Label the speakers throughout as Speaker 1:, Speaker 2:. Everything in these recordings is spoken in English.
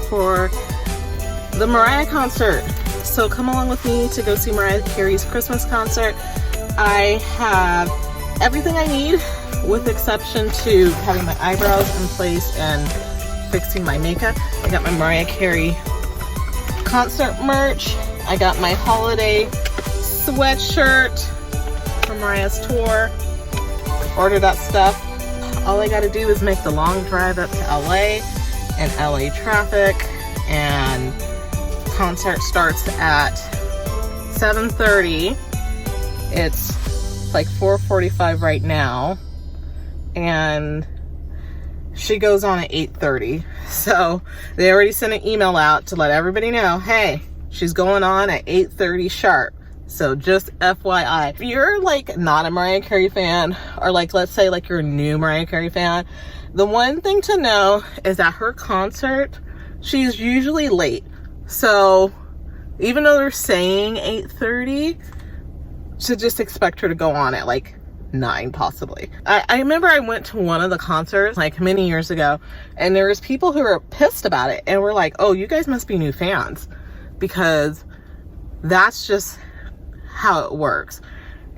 Speaker 1: for the Mariah concert. So come along with me to go see Mariah Carey's Christmas concert. I have everything I need with exception to having my eyebrows in place and fixing my makeup. I got my Mariah Carey concert merch. I got my holiday sweatshirt from Mariah's tour. Ordered that stuff. All I gotta do is make the long drive up to LA and LA traffic, and concert starts at 7:30. It's like 4:45 right now, and she goes on at 8:30. So they already sent an email out to let everybody know, hey, she's going on at 8:30 sharp. So just FYI, if you're like not a Mariah Carey fan, or like let's say like you're a new Mariah Carey fan, the one thing to know is that her concert, she's usually late. So even though they're saying 8:30, to just expect her to go on at like 9 possibly. I remember I went to one of the concerts like many years ago, and there was people who were pissed about it and were like, oh, you guys must be new fans, because that's just how it works.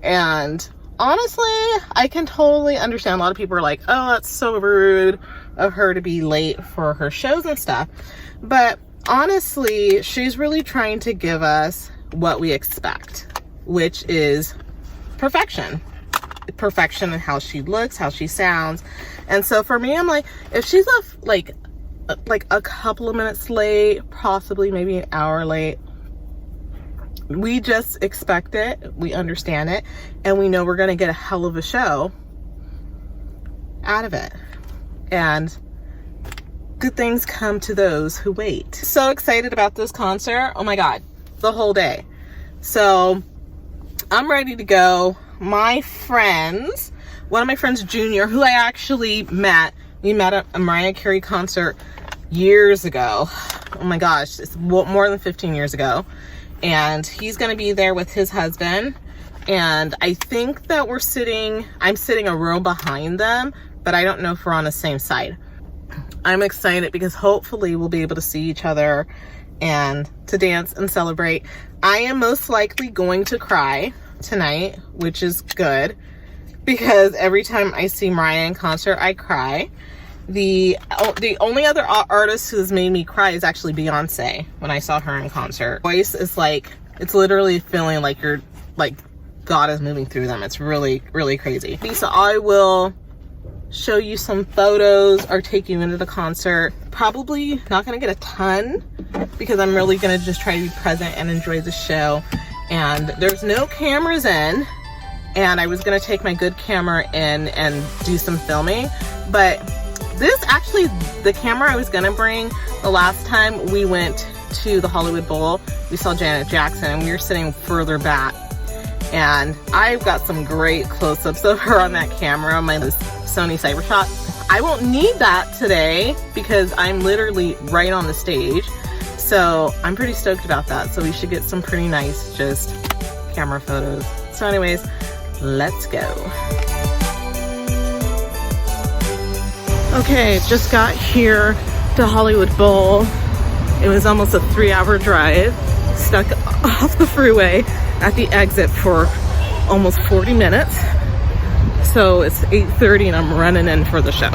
Speaker 1: And honestly, I can totally understand. A lot of people are like, oh, that's so rude of her to be late for her shows and stuff. But honestly, she's really trying to give us what we expect, which is perfection. Perfection in how she looks, how she sounds. And so for me, I'm like, if she's like a couple of minutes late, possibly maybe an hour late, we just expect it, we understand it, and we know we're gonna get a hell of a show out of it. And good things come to those who wait. So excited about this concert. Oh my God, the whole day. So I'm ready to go. My friends, one of my friends, Junior, who I actually met, we met at a Mariah Carey concert years ago. Oh my gosh, it's more than 15 years ago. And he's gonna be there with his husband. And I think that I'm sitting a row behind them, but I don't know if we're on the same side. I'm excited because hopefully we'll be able to see each other and to dance and celebrate. I am most likely going to cry tonight, which is good, because every time I see Mariah in concert, I cry. The only other artist who's made me cry is actually Beyonce when I saw her in concert. Voice is like, it's literally feeling like you're like God is moving through them. It's really, really crazy. So I will show you some photos or take you into the concert. Probably not gonna get a ton because I'm really gonna just try to be present and enjoy the show. And there's no cameras in, and I was gonna take my good camera in and do some filming, but this actually, the camera I was gonna bring the last time we went to the Hollywood Bowl, we saw Janet Jackson and we were sitting further back, and I've got some great close-ups of her on that camera on my Sony Cybershot. I won't need that today because I'm literally right on the stage. So I'm pretty stoked about that. So we should get some pretty nice just camera photos. So anyways, let's go. Okay, just got here to Hollywood Bowl. It was almost a 3-hour drive, stuck off the freeway at the exit for almost 40 minutes. So it's 8:30 and I'm running in for the show.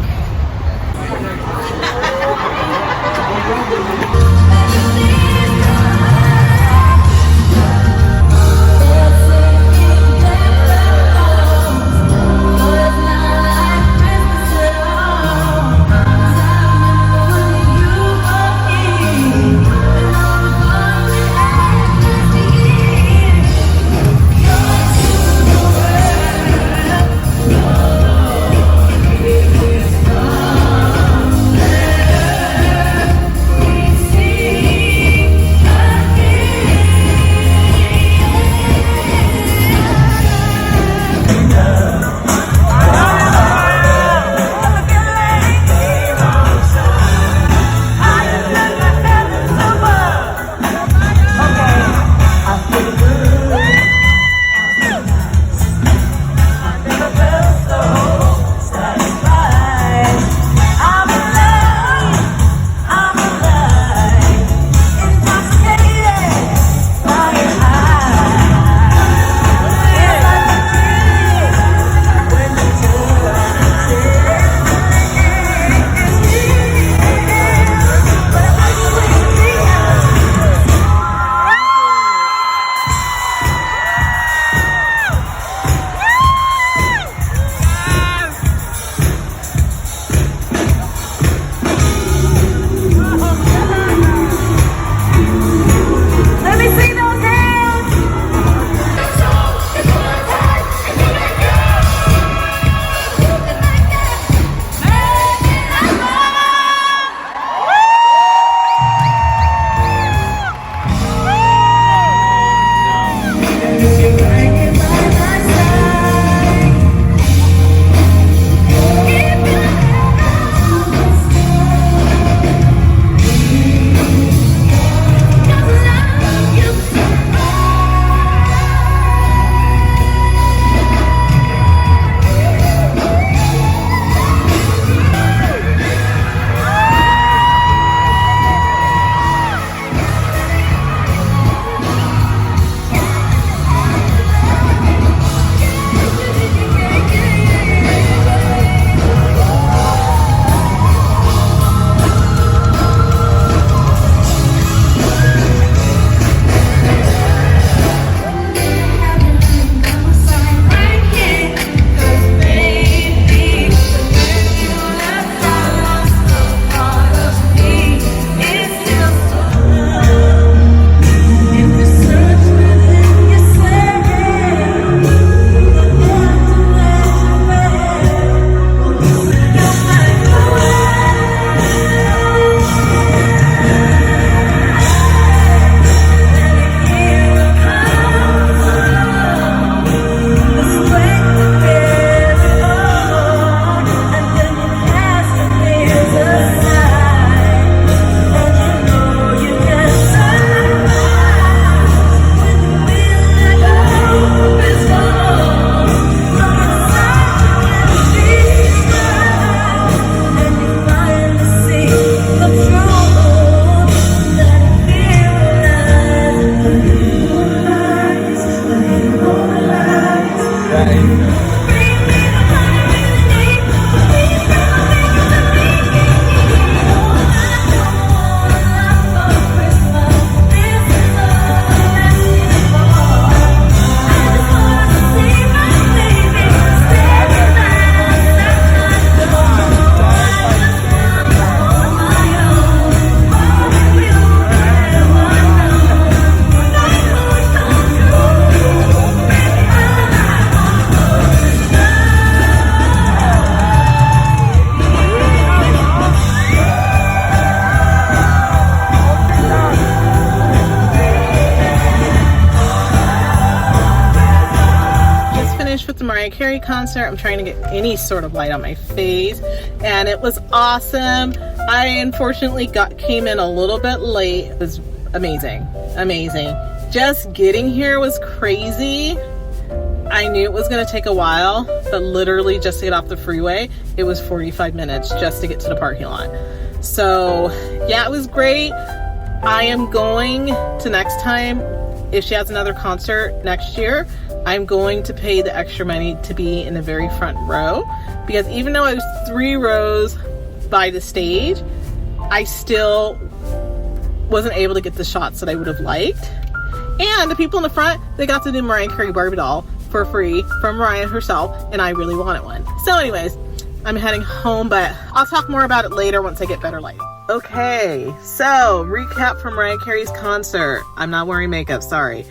Speaker 1: the Mariah Carey concert. I'm trying to get any sort of light on my face, and it was awesome. I unfortunately came in a little bit late. It was amazing. Just getting here was crazy. I knew it was going to take a while, but literally just to get off the freeway, it was 45 minutes just to get to the parking lot. So yeah, it was great. I am going to next time, if she has another concert next year, I'm going to pay the extra money to be in the very front row, because even though I was 3 rows by the stage, I still wasn't able to get the shots that I would have liked. And the people in the front, they got to do Mariah Carey Barbie doll for free from Mariah herself, and I really wanted one. So anyways, I'm heading home, but I'll talk more about it later once I get better lighting. Okay, so recap from Mariah Carey's concert. I'm not wearing makeup, sorry.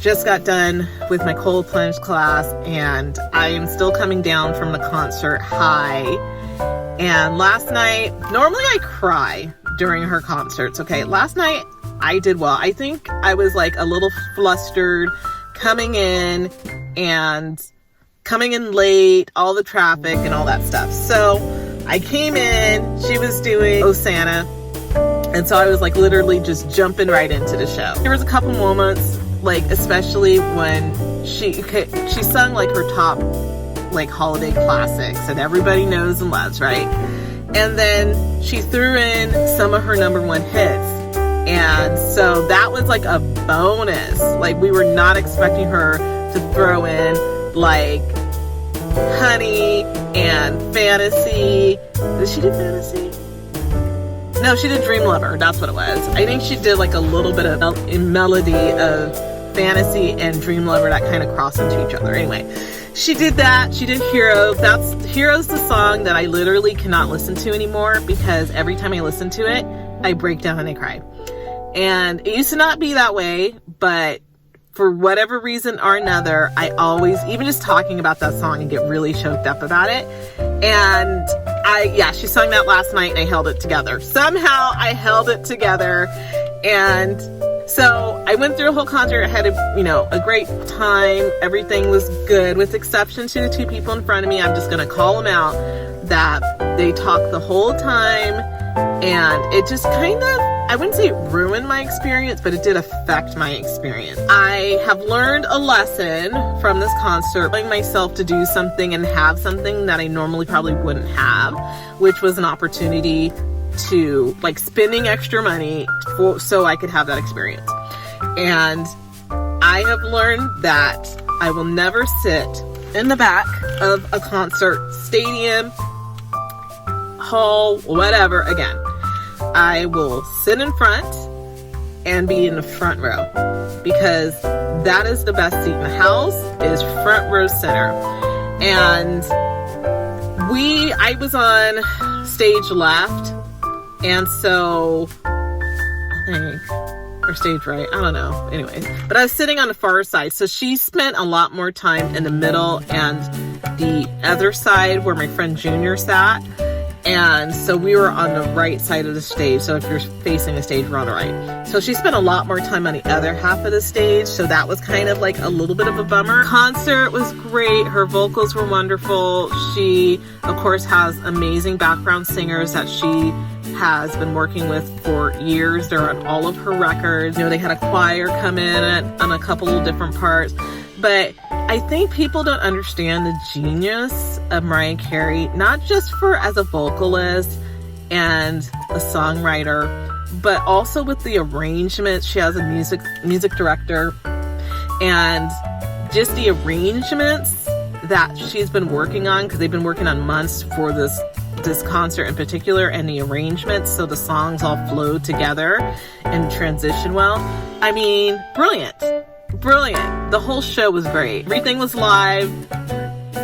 Speaker 1: Just got done with my cold plunge class, and I am still coming down from the concert high. And last night, normally I cry during her concerts, okay? Last night, I did well. I think I was like a little flustered coming in late, all the traffic and all that stuff. So I came in, she was doing Oh Santa, and so I was like literally just jumping right into the show. There was a couple moments, like especially when she sung like her top like holiday classics that everybody knows and loves, right? And then she threw in some of her #1 hits. And so that was like a bonus. Like we were not expecting her to throw in like Honey and Fantasy. Did she do Fantasy? No, she did Dream Lover. That's what it was. I think she did like a little bit of melody of Fantasy and Dream Lover that kind of cross into each other. Anyway, she did that. She did Hero. Hero's the song that I literally cannot listen to anymore, because every time I listen to it, I break down and I cry. And it used to not be that way, but for whatever reason or another, I always, even just talking about that song, and get really choked up about it. And she sung that last night, and I held it together. Somehow I held it together. And so I went through the whole concert. I had a great time. Everything was good, with exception to the 2 people in front of me. I'm just going to call them out, that they talked the whole time, and it just kind of, I wouldn't say it ruined my experience, but it did affect my experience. I have learned a lesson from this concert, allowing myself to do something and have something that I normally probably wouldn't have, which was an opportunity to like spending extra money so I could have that experience. And I have learned that I will never sit in the back of a concert, stadium, hall, whatever again. I will sit in front and be in the front row, because that is the best seat in the house, is front row center. And I was on stage left, and so I think, or stage right, I don't know, anyways, but I was sitting on the far side. So she spent a lot more time in the middle and the other side where my friend Junior sat. And so we were on the right side of the stage. So if you're facing the stage, we're on the right. So she spent a lot more time on the other half of the stage. So that was kind of like a little bit of a bummer. Concert was great. Her vocals were wonderful. She, of course, has amazing background singers that she has been working with for years. They're on all of her records. They had a choir come in on a couple of different parts. But I think people don't understand the genius of Mariah Carey, not just as a vocalist and a songwriter, but also with the arrangements. She has a music director, and just the arrangements that she's been working on, because they've been working on months for this concert in particular, and the arrangements so the songs all flow together and transition well. I mean, brilliant. The whole show was great. Everything was live.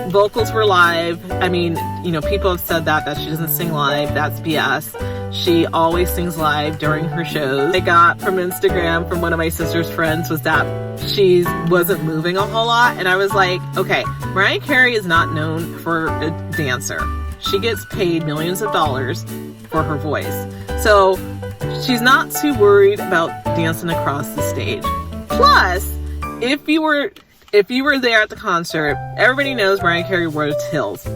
Speaker 1: Vocals were live. I mean, people have said that she doesn't sing live. That's BS. She always sings live during her shows. I got from Instagram from one of my sister's friends was that she wasn't moving a whole lot. And I was like, okay, Mariah Carey is not known for a dancer. She gets paid millions of dollars for her voice. So she's not too worried about dancing across the stage. Plus, if you were if you were there at the concert, everybody knows Mariah Carey wears heels.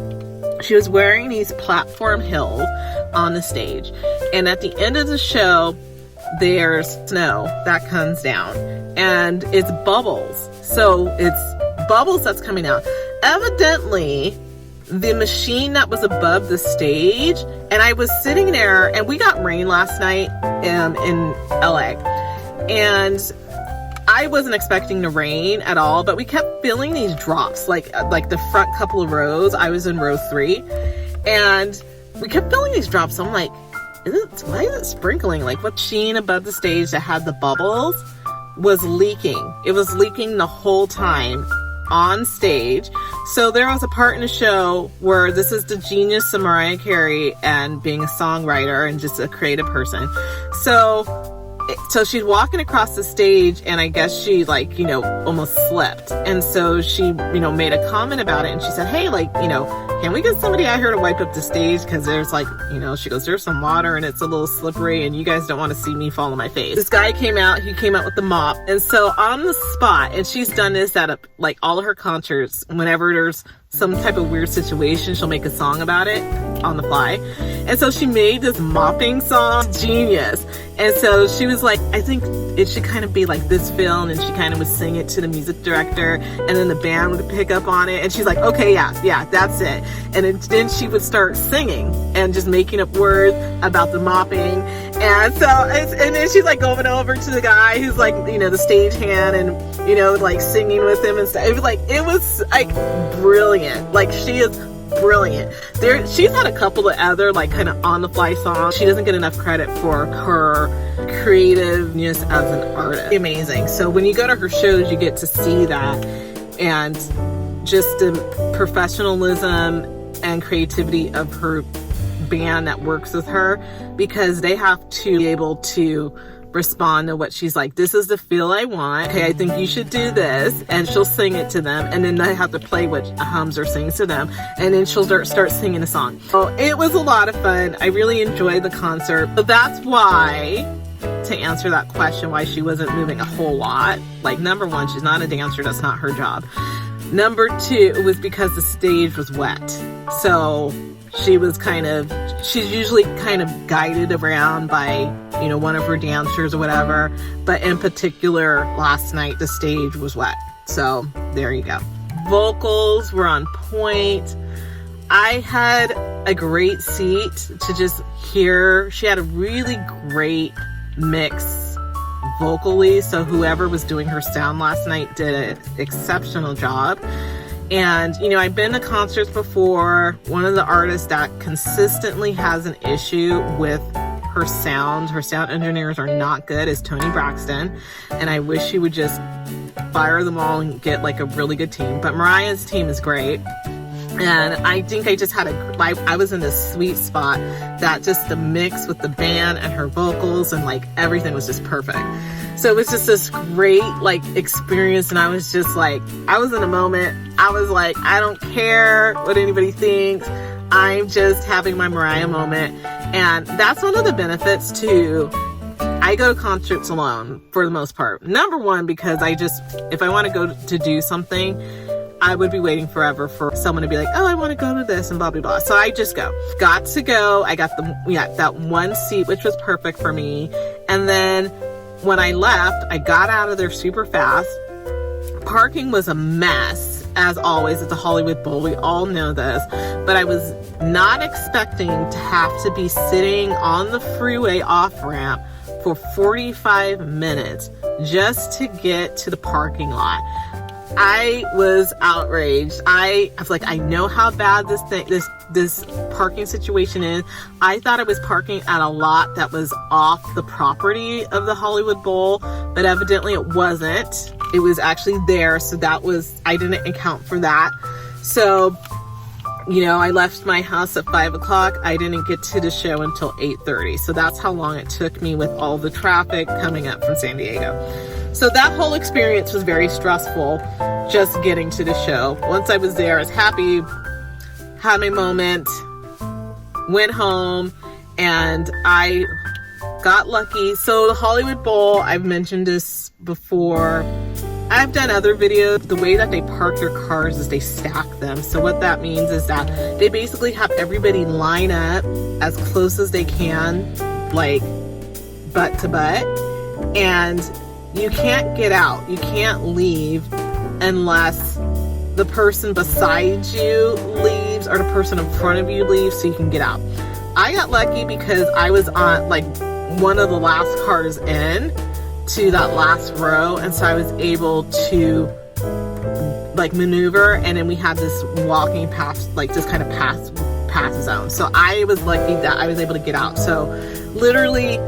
Speaker 1: She was wearing these platform heels on the stage. And at the end of the show, there's snow that comes down. And it's bubbles. So it's bubbles that's coming out. Evidently, the machine that was above the stage, and I was sitting there, and we got rain last night in LA. And I wasn't expecting to rain at all, but we kept feeling these drops, like the front couple of rows. I was in row 3, and we kept feeling these drops. So I'm like, why is it sprinkling? Like, what sheen above the stage that had the bubbles was leaking. It was leaking the whole time on stage. So there was a part in the show where this is the genius of Mariah Carey and being a songwriter and just a creative person. So she's walking across the stage, and I guess she almost slipped. And so she, made a comment about it, and she said, hey, can we get somebody out here to wipe up the stage? Cause there's she goes, there's some water and it's a little slippery and you guys don't want to see me fall on my face. This guy came out with the mop. And so on the spot, and she's done this at all of her concerts, whenever there's some type of weird situation, she'll make a song about it on the fly. And so she made this mopping song. Genius. And so she was like, I think it should kind of be like this film, and she kind of would sing it to the music director, and then the band would pick up on it, and she's like, okay, yeah, that's it. And then she would start singing and just making up words about the mopping. And so, and then she's like going over to the guy who's like, the stage hand, and singing with him and stuff. It was brilliant. She is brilliant. She's had a couple of other kind of on the fly songs. She doesn't get enough credit for her creativeness as an artist. Amazing. So when you go to her shows, you get to see that, and just the professionalism and creativity of her band that works with her, because they have to be able to respond to what she's like. This is the feel I want. Okay, I think you should do this. And she'll sing it to them. And then they have to play what hums or sings to them. And then she'll start singing a song. So it was a lot of fun. I really enjoyed the concert. So that's why, to answer that question, why she wasn't moving a whole lot. Number one, she's not a dancer. That's not her job. Number 2, it was because the stage was wet. So she's usually kind of guided around by, one of her dancers or whatever. But in particular, last night, the stage was wet. So there you go. Vocals were on point. I had a great seat to just hear. She had a really great mix vocally. So whoever was doing her sound last night did an exceptional job. And, I've been to concerts before. One of the artists that consistently has an issue with her sound engineers are not good, is Tony Braxton. And I wish she would just fire them all and get a really good team. But Mariah's team is great. And I think I just had I was in this sweet spot that just the mix with the band and her vocals and everything was just perfect. So it was just this great experience, and I was just I was in a moment. I was like, I don't care what anybody thinks. I'm just having my Mariah moment. And that's one of the benefits too. I go to concerts alone for the most part. Number one, because if I want to go to do something, I would be waiting forever for someone to be like, oh, I want to go to this and blah, blah, blah. So I just go. Got to go. I got that one seat, which was perfect for me. And then when I left, I got out of there super fast. Parking was a mess, as always, at the Hollywood Bowl. We all know this. But I was not expecting to have to be sitting on the freeway off-ramp for 45 minutes just to get to the parking lot. I was outraged. I was like, I know how bad this parking situation is. I thought I was parking at a lot that was off the property of the Hollywood Bowl, but evidently it wasn't. It was actually there, so I didn't account for that. So, I left my house at 5 o'clock. I didn't get to the show until 8:30. So that's how long it took me with all the traffic coming up from San Diego. So that whole experience was very stressful, just getting to the show. Once I was there, I was happy, had my moment, went home, and I got lucky. So the Hollywood Bowl, I've mentioned this before, I've done other videos. The way that they park their cars is they stack them. So what that means is that they basically have everybody line up as close as they can, like butt to butt, and you can't get out. You can't leave unless the person beside you leaves or the person in front of you leaves so you can get out. I got lucky because I was on like one of the last cars in to that last row, and so I was able to like maneuver, and then we had this walking path, like just kind of pass zone. So I was lucky that I was able to get out. So literally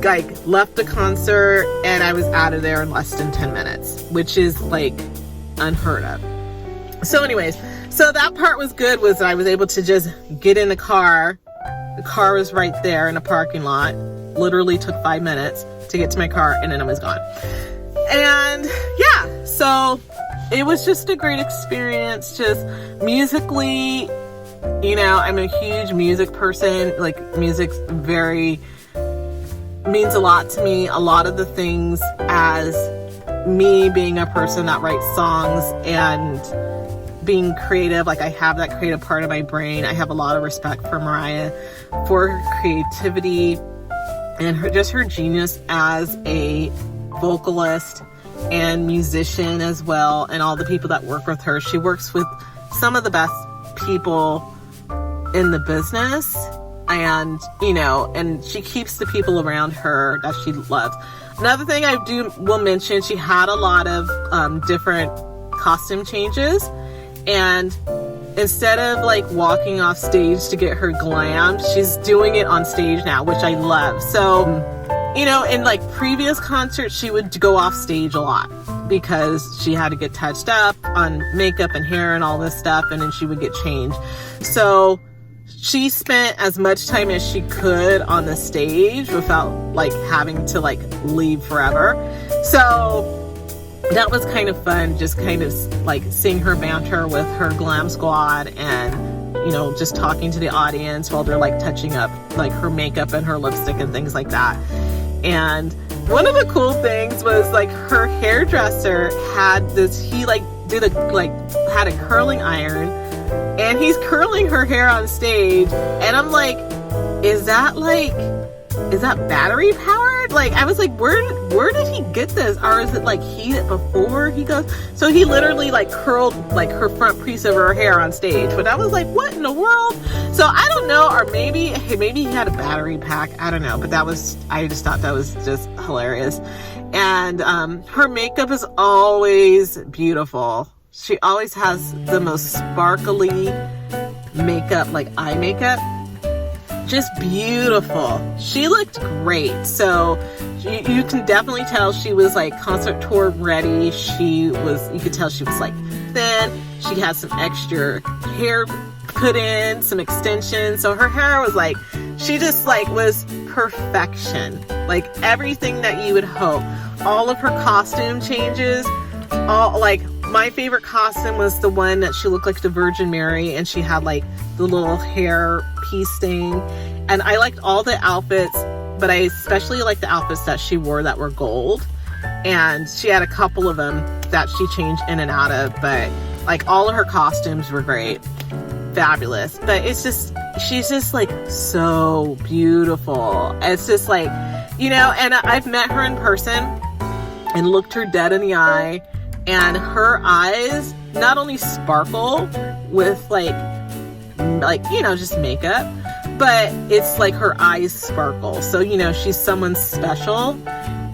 Speaker 1: like left the concert and I was out of there in less than 10 minutes, which is like unheard of. So anyways, so that part was good, was that I was able to just get in the car. The car was right there in the parking lot. Literally took 5 minutes to get to my car, and then I was gone. And yeah, so it was just a great experience. Just musically, you know, I'm a huge music person. Like music's means a lot to me. A lot of the things, as me being a person that writes songs and being creative, like I have that creative part of my brain. I have a lot of respect for Mariah for her creativity and her genius as a vocalist and musician as well, and all the people that work with her. She works with some of the best people in the business, and you know, and she keeps the people around her that she loves. Another thing I will mention, she had a lot of different costume changes, and instead of like walking off stage to get her glam, she's doing it on stage now, which I love. So, you know, in like previous concerts, she would go off stage a lot because she had to get touched up on makeup and hair and all this stuff, and then she would get changed. So she spent as much time as she could on the stage without like having to like leave forever. So that was kind of fun, just kind of like seeing her banter with her glam squad, and you know, just talking to the audience while they're like touching up like her makeup and her lipstick and things like that. And one of the cool things was like her hairdresser had this, he like had a curling iron, and he's curling her hair on stage, and I'm like, is that battery powered? Like, I was like, where did he get this? Or is it like heated before he goes? So he literally like curled like her front piece of her hair on stage. But I was like, what in the world? So I don't know, or maybe he had a battery pack. I don't know, but I just thought that was just hilarious. And her makeup is always beautiful. She always has the most sparkly makeup, like eye makeup. Just beautiful. She looked great. So you can definitely tell she was like concert tour ready. You could tell she was like thin. She had some extra hair put in, some extensions. So her hair was like, she just like was perfection. Like everything that you would hope. All of her costume changes, all like, my favorite costume was the one that she looked like the Virgin Mary, and she had like the little hair piece thing. And I liked all the outfits, but I especially liked the outfits that she wore that were gold. And she had a couple of them that she changed in and out of, but like all of her costumes were great. Fabulous. But it's just, she's just like so beautiful. It's just like, you know, and I've met her in person and looked her dead in the eye. And her eyes not only sparkle with like, you know, just makeup, but it's like her eyes sparkle. So, you know, she's someone special,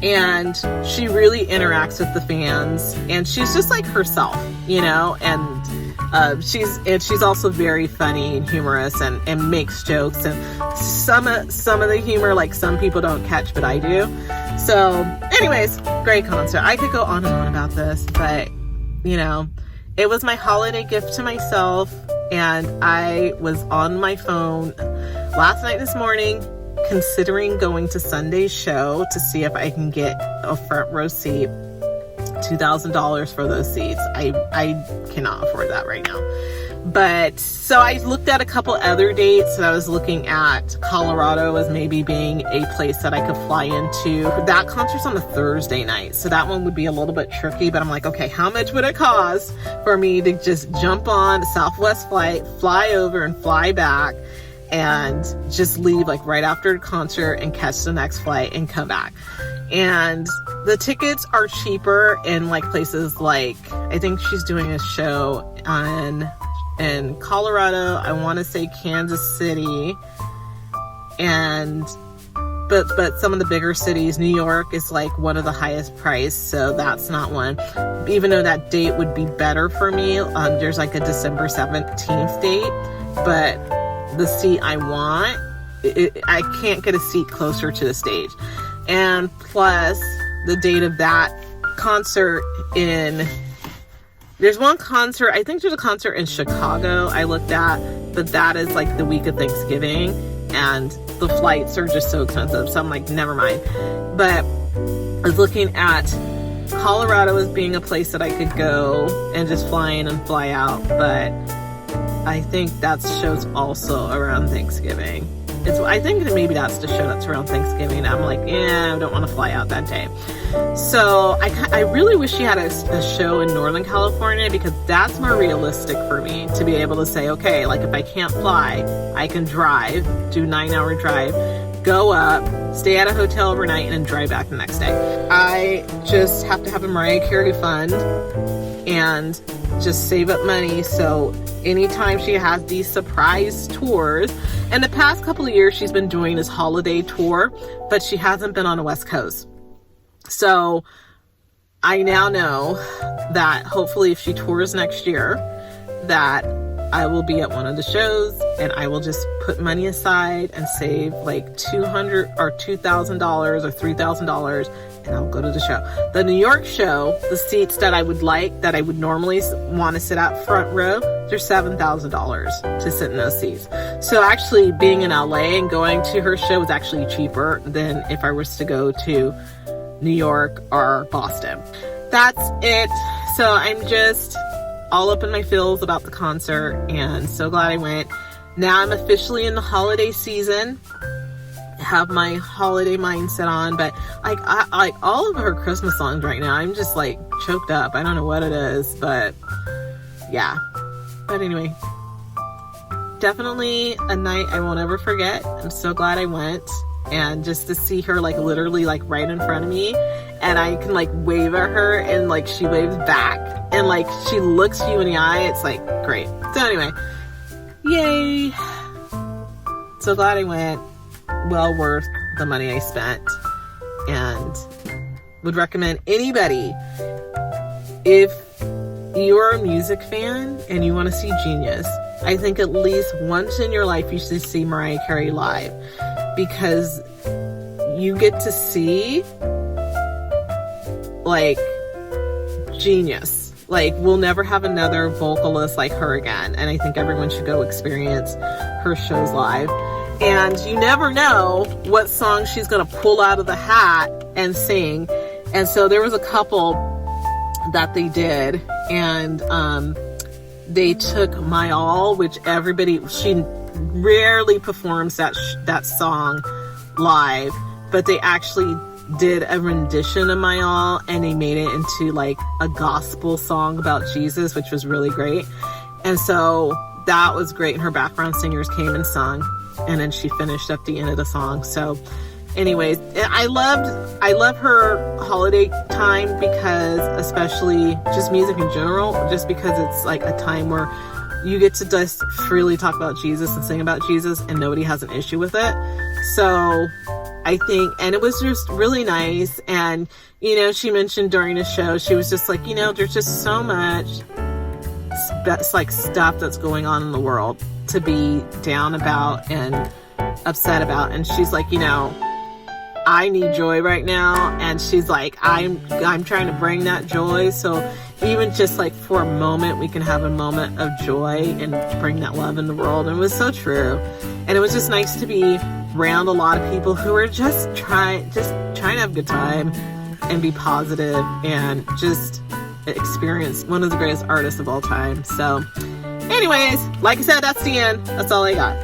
Speaker 1: and she really interacts with the fans, and she's just like herself, you know, and she's also very funny and humorous, and makes jokes, and some of the humor, like some people don't catch, but I do. So anyways, great concert. I could go on and on about this, but you know, it was my holiday gift to myself, and I was on my phone last night, this morning, considering going to Sunday's show to see if I can get a front row seat. $2,000 for those seats. I cannot afford that right now. But so I looked at a couple other dates, and I was looking at Colorado as maybe being a place that I could fly into. That concert's on a Thursday night, so that one would be a little bit tricky, but I'm like, okay, how much would it cost for me to just jump on a Southwest flight, fly over and fly back, and just leave like right after the concert and catch the next flight and come back? And the tickets are cheaper in like places like, I think she's doing a show in Colorado, I want to say Kansas City, and but some of the bigger cities, New York is like one of the highest priced, so that's not one. Even though that date would be better for me, there's like a December 17th date, but the seat I want, I can't get a seat closer to the stage. And plus, the date of that concert there's one concert, I think there's a concert in Chicago I looked at, but that is like the week of Thanksgiving, and the flights are just so expensive, so I'm like, never mind. But I was looking at Colorado as being a place that I could go and just fly in and fly out, but I think that show's also around Thanksgiving. I think that maybe that's the show that's around Thanksgiving. I'm like, yeah, I don't want to fly out that day. So I really wish she had a show in Northern California, because that's more realistic for me to be able to say, okay, like if I can't fly, I can drive, do 9-hour drive, go up, stay at a hotel overnight, and then drive back the next day. I just have to have a Mariah Carey fund and just save up money, so anytime she has these surprise tours, and the past couple of years she's been doing this holiday tour, but she hasn't been on the West Coast. So I now know that hopefully if she tours next year, that I will be at one of the shows, and I will just put money aside and save like $200 or $2,000 or $3,000, and I'll go to the show. The New York show, the seats that I would like, that I would normally want to sit at front row, they're $7,000 to sit in those seats. So actually being in LA and going to her show is actually cheaper than if I was to go to New York or Boston. That's it. So I'm just all up in my feels about the concert, and so glad I went. Now I'm officially in the holiday season. Have my holiday mindset on, but like I like all of her Christmas songs right now. I'm just like choked up. I don't know what it is, but yeah. But anyway, definitely a night I won't ever forget. I'm so glad I went, and just to see her like literally like right in front of me, and I can like wave at her, and like she waves back, and like she looks you in the eye. It's like great. So anyway, yay. So glad I went. Well worth the money I spent, and would recommend anybody, if you're a music fan and you want to see genius, I think at least once in your life you should see Mariah Carey live, because you get to see like genius. Like, we'll never have another vocalist like her again, and I think everyone should go experience her shows live. And you never know what song she's going to pull out of the hat and sing. And so there was a couple that they did, and they took My All, which she rarely performs that song live, but they actually did a rendition of My All, and they made it into like a gospel song about Jesus, which was really great. And so that was great, and her background singers came and sung, and then she finished up the end of the song. So anyways, I love her holiday time, because especially just music in general, just because it's like a time where you get to just freely talk about Jesus and sing about Jesus, and nobody has an issue with it. So I think, and it was just really nice. And, you know, she mentioned during the show, she was just like, you know, there's just so much that's like stuff that's going on in the world to be down about and upset about. And she's like, you know, I need joy right now. And she's like, I'm trying to bring that joy. So even just like for a moment, we can have a moment of joy and bring that love in the world. And it was so true. And it was just nice to be around a lot of people who are just trying to have a good time. and be positive and just experience one of the greatest artists of all time. So anyways, like I said, that's the end. That's all I got.